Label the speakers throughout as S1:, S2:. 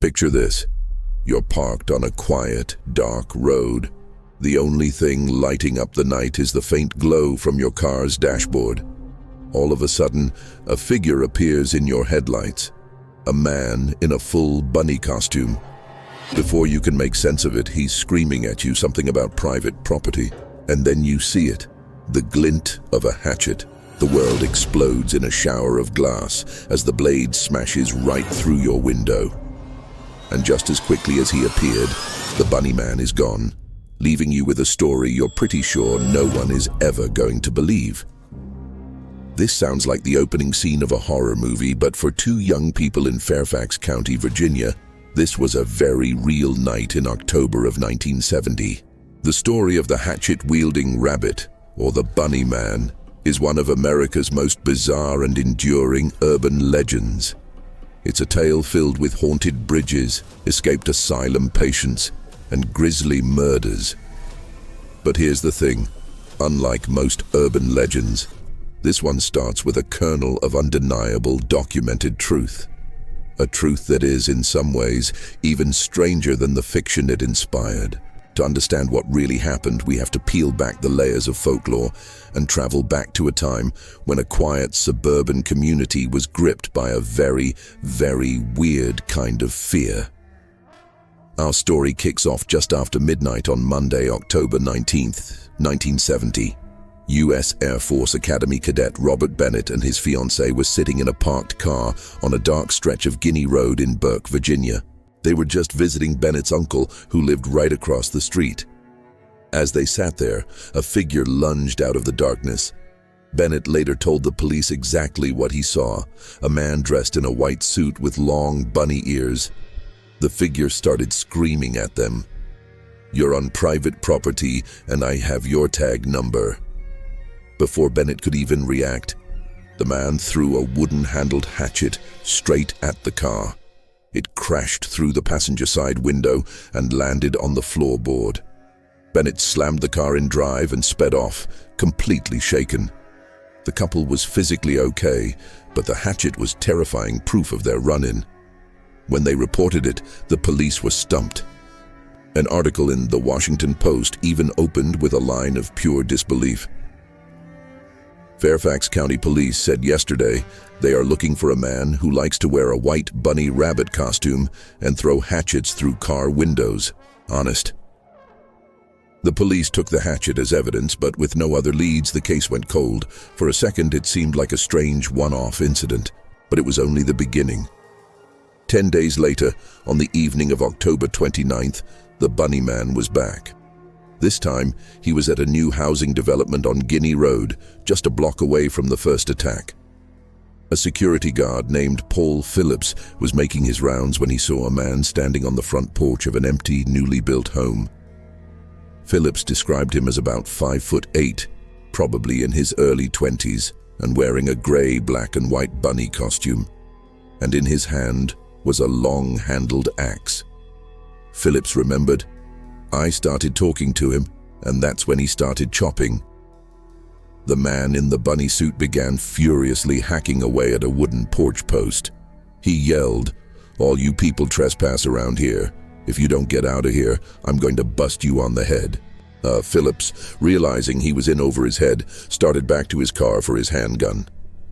S1: Picture this. You're parked on a quiet, dark road. The only thing lighting up the night is the faint glow from your car's dashboard. All of a sudden, a figure appears in your headlights. A man in a full bunny costume. Before you can make sense of it, he's screaming at you something about private property. And then you see it. The glint of a hatchet. The world explodes in a shower of glass as the blade smashes right through your window. And just as quickly as he appeared, the bunny man is gone, leaving you with a story you're pretty sure no one is ever going to believe. This sounds like the opening scene of a horror movie, but for two young people in Fairfax County, Virginia, this was a very real night in October of 1970. The story of the hatchet-wielding rabbit, or the bunny man, is one of America's most bizarre and enduring urban legends. It's a tale filled with haunted bridges, escaped asylum patients, and grisly murders. But here's the thing. Unlike most urban legends, this one starts with a kernel of undeniable documented truth. A truth that is, in some ways, even stranger than the fiction it inspired. To understand what really happened, we have to peel back the layers of folklore and travel back to a time when a quiet suburban community was gripped by a very, very weird kind of fear. Our story kicks off just after midnight on Monday, October 19th, 1970. U.S. Air Force Academy cadet Robert Bennett and his fiancée were sitting in a parked car on a dark stretch of Guinea Road in Burke, Virginia. They were just visiting Bennett's uncle, who lived right across the street. As they sat there, a figure lunged out of the darkness. Bennett later told the police exactly what he saw, a man dressed in a white suit with long bunny ears. The figure started screaming at them. "You're on private property, and I have your tag number." Before Bennett could even react, the man threw a wooden-handled hatchet straight at the car. It crashed through the passenger side window and landed on the floorboard. Bennett slammed the car in drive and sped off, completely shaken. The couple was physically okay, but the hatchet was terrifying proof of their run-in. When they reported it, the police were stumped. An article in The Washington Post even opened with a line of pure disbelief. Fairfax County Police said yesterday they are looking for a man who likes to wear a white bunny rabbit costume and throw hatchets through car windows. Honest. The police took the hatchet as evidence, but with no other leads, the case went cold. For a second, it seemed like a strange one-off incident, but it was only the beginning. 10 days later, on the evening of October 29th, the bunny man was back. This time, he was at a new housing development on Guinea Road, just a block away from the first attack. A security guard named Paul Phillips was making his rounds when he saw a man standing on the front porch of an empty, newly built home. Phillips described him as about 5'8", probably in his early 20s, and wearing a gray, black and white bunny costume. And in his hand was a long-handled axe. Phillips remembered, "I started talking to him, and that's when he started chopping." The man in the bunny suit began furiously hacking away at a wooden porch post. He yelled, "All you people trespass around here. If you don't get out of here, I'm going to bust you on the head." Phillips, realizing he was in over his head, started back to his car for his handgun.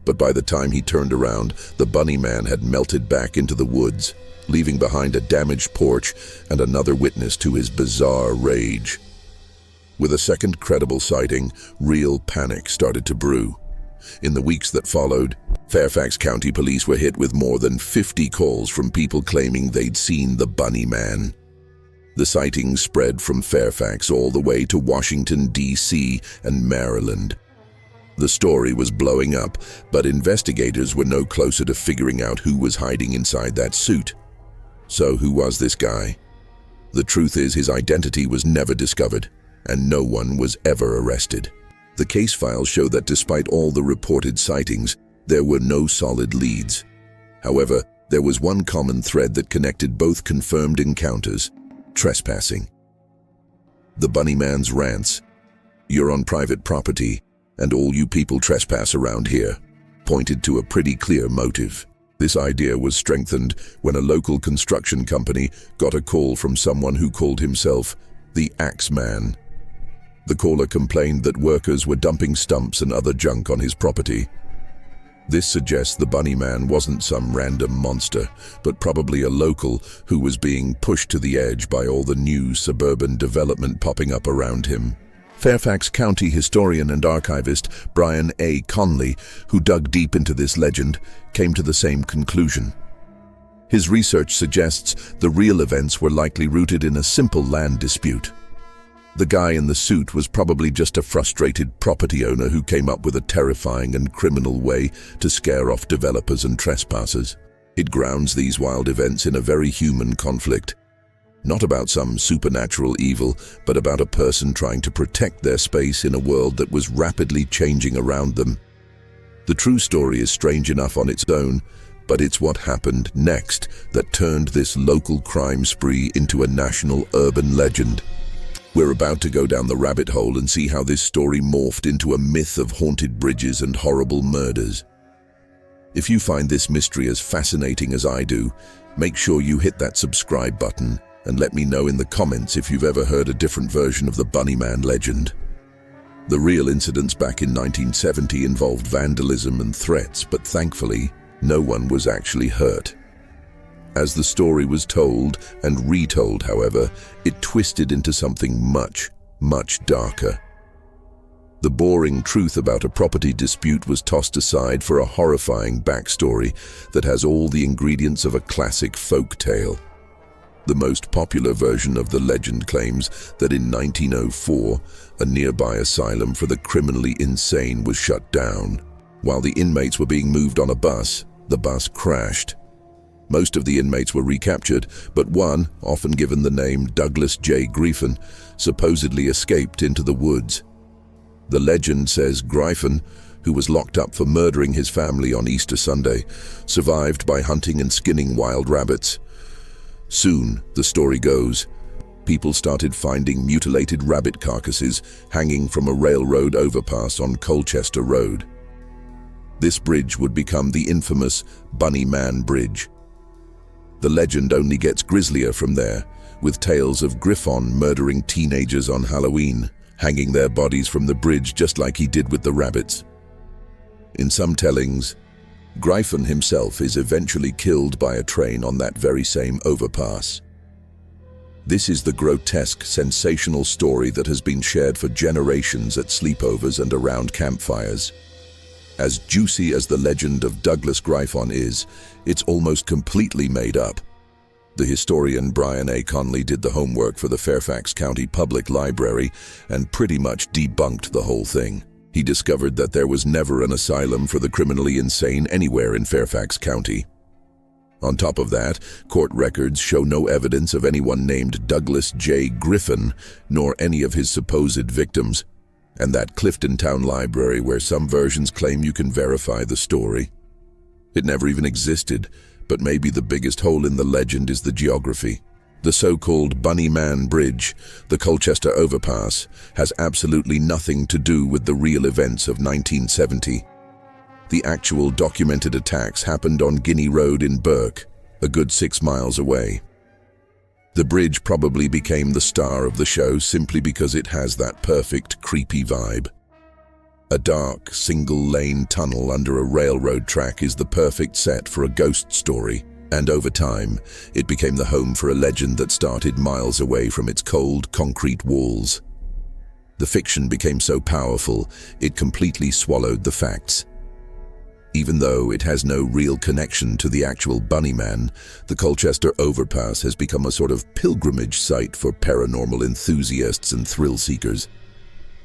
S1: But by the time he turned around, the bunny man had melted back into the woods, leaving behind a damaged porch and another witness to his bizarre rage. With a second credible sighting, real panic started to brew. In the weeks that followed, Fairfax County Police were hit with more than 50 calls from people claiming they'd seen the bunny man. The sightings spread from Fairfax all the way to Washington, D.C. and Maryland. The story was blowing up, but investigators were no closer to figuring out who was hiding inside that suit. So who was this guy? The truth is, his identity was never discovered, and no one was ever arrested. The case files show that despite all the reported sightings, there were no solid leads. However, there was one common thread that connected both confirmed encounters: trespassing. The bunny man's rants, "You're on private property, and all you people trespass around here," pointed to a pretty clear motive. This idea was strengthened when a local construction company got a call from someone who called himself the Axeman. The caller complained that workers were dumping stumps and other junk on his property. This suggests the Bunny Man wasn't some random monster, but probably a local who was being pushed to the edge by all the new suburban development popping up around him. Fairfax County historian and archivist Brian A. Conley, who dug deep into this legend, came to the same conclusion. His research suggests the real events were likely rooted in a simple land dispute. The guy in the suit was probably just a frustrated property owner who came up with a terrifying and criminal way to scare off developers and trespassers. It grounds these wild events in a very human conflict. Not about some supernatural evil, but about a person trying to protect their space in a world that was rapidly changing around them. The true story is strange enough on its own, but it's what happened next that turned this local crime spree into a national urban legend. We're about to go down the rabbit hole and see how this story morphed into a myth of haunted bridges and horrible murders. If you find this mystery as fascinating as I do, make sure you hit that subscribe button and let me know in the comments if you've ever heard a different version of the Bunny Man legend. The real incidents back in 1970 involved vandalism and threats, but thankfully, no one was actually hurt. As the story was told and retold, however, it twisted into something much, much darker. The boring truth about a property dispute was tossed aside for a horrifying backstory that has all the ingredients of a classic folk tale. The most popular version of the legend claims that in 1904, a nearby asylum for the criminally insane was shut down. While the inmates were being moved on a bus, the bus crashed. Most of the inmates were recaptured, but one, often given the name Douglas J. Griffin, supposedly escaped into the woods. The legend says Griffin, who was locked up for murdering his family on Easter Sunday, survived by hunting and skinning wild rabbits. Soon, the story goes, people started finding mutilated rabbit carcasses hanging from a railroad overpass on Colchester Road. This bridge would become the infamous Bunny Man Bridge. The legend only gets grislier from there, with tales of Griffon murdering teenagers on Halloween, hanging their bodies from the bridge just like he did with the rabbits. In some tellings, Griffon himself is eventually killed by a train on that very same overpass. This is the grotesque, sensational story that has been shared for generations at sleepovers and around campfires. As juicy as the legend of Douglas Griffon is, it's almost completely made up. The historian Brian A. Conley did the homework for the Fairfax County Public Library and pretty much debunked the whole thing. He discovered that there was never an asylum for the criminally insane anywhere in Fairfax County. On top of that, court records show no evidence of anyone named Douglas J. Griffin, nor any of his supposed victims. And that Clifton Town Library where some versions claim you can verify the story. It never even existed, but maybe the biggest hole in the legend is the geography. The so-called Bunny Man Bridge, the Colchester Overpass, has absolutely nothing to do with the real events of 1970. The actual documented attacks happened on Guinea Road in Burke, a good 6 miles away. The bridge probably became the star of the show simply because it has that perfect, creepy vibe. A dark, single-lane tunnel under a railroad track is the perfect set for a ghost story, and over time, it became the home for a legend that started miles away from its cold, concrete walls. The fiction became so powerful, it completely swallowed the facts. Even though it has no real connection to the actual Bunny Man, the Colchester Overpass has become a sort of pilgrimage site for paranormal enthusiasts and thrill seekers.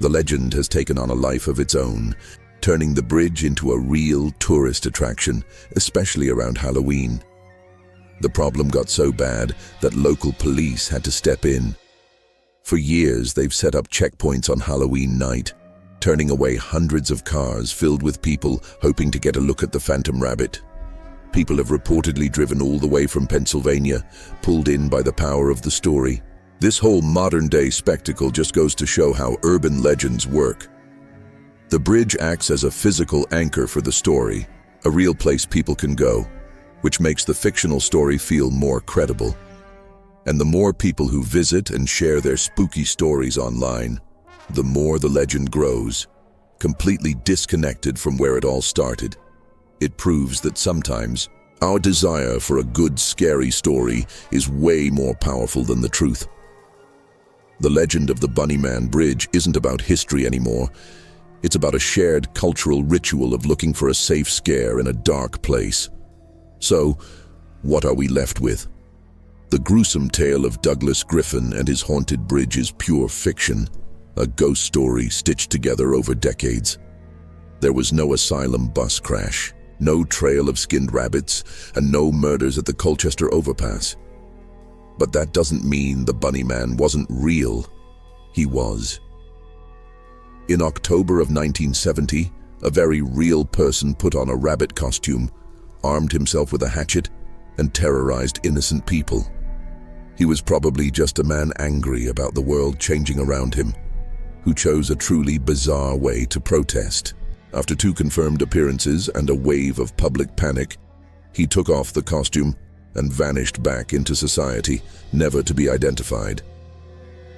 S1: The legend has taken on a life of its own, turning the bridge into a real tourist attraction, especially around Halloween. The problem got so bad that local police had to step in. For years, they've set up checkpoints on Halloween night, turning away hundreds of cars filled with people hoping to get a look at the Phantom Rabbit. People have reportedly driven all the way from Pennsylvania, pulled in by the power of the story. This whole modern-day spectacle just goes to show how urban legends work. The bridge acts as a physical anchor for the story, a real place people can go. which makes the fictional story feel more credible. And the more people who visit and share their spooky stories online, the more the legend grows, completely disconnected from where it all started. It proves that sometimes our desire for a good, scary story is way more powerful than the truth. The legend of the Bunnyman Bridge isn't about history anymore. It's about a shared cultural ritual of looking for a safe scare in a dark place. So, what are we left with? The gruesome tale of Douglas Griffin and his haunted bridge is pure fiction, a ghost story stitched together over decades. There was no asylum bus crash, no trail of skinned rabbits, and no murders at the Colchester overpass. But that doesn't mean the Bunnyman wasn't real. He was. In October of 1970, a very real person put on a rabbit costume, armed himself with a hatchet, and terrorized innocent people. He was probably just a man angry about the world changing around him, who chose a truly bizarre way to protest. After 2 confirmed appearances and a wave of public panic, he took off the costume and vanished back into society, never to be identified.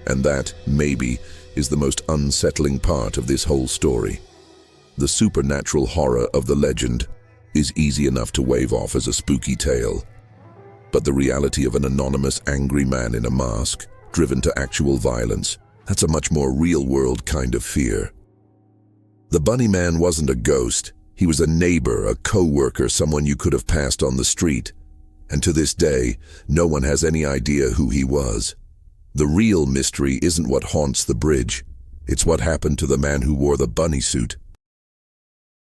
S1: And that, maybe, is the most unsettling part of this whole story. The supernatural horror of the legend is easy enough to wave off as a spooky tale. But the reality of an anonymous angry man in a mask, driven to actual violence, that's a much more real-world kind of fear. The Bunnyman wasn't a ghost. He was a neighbor, a co-worker, someone you could have passed on the street. And to this day, no one has any idea who he was. The real mystery isn't what haunts the bridge. It's what happened to the man who wore the bunny suit.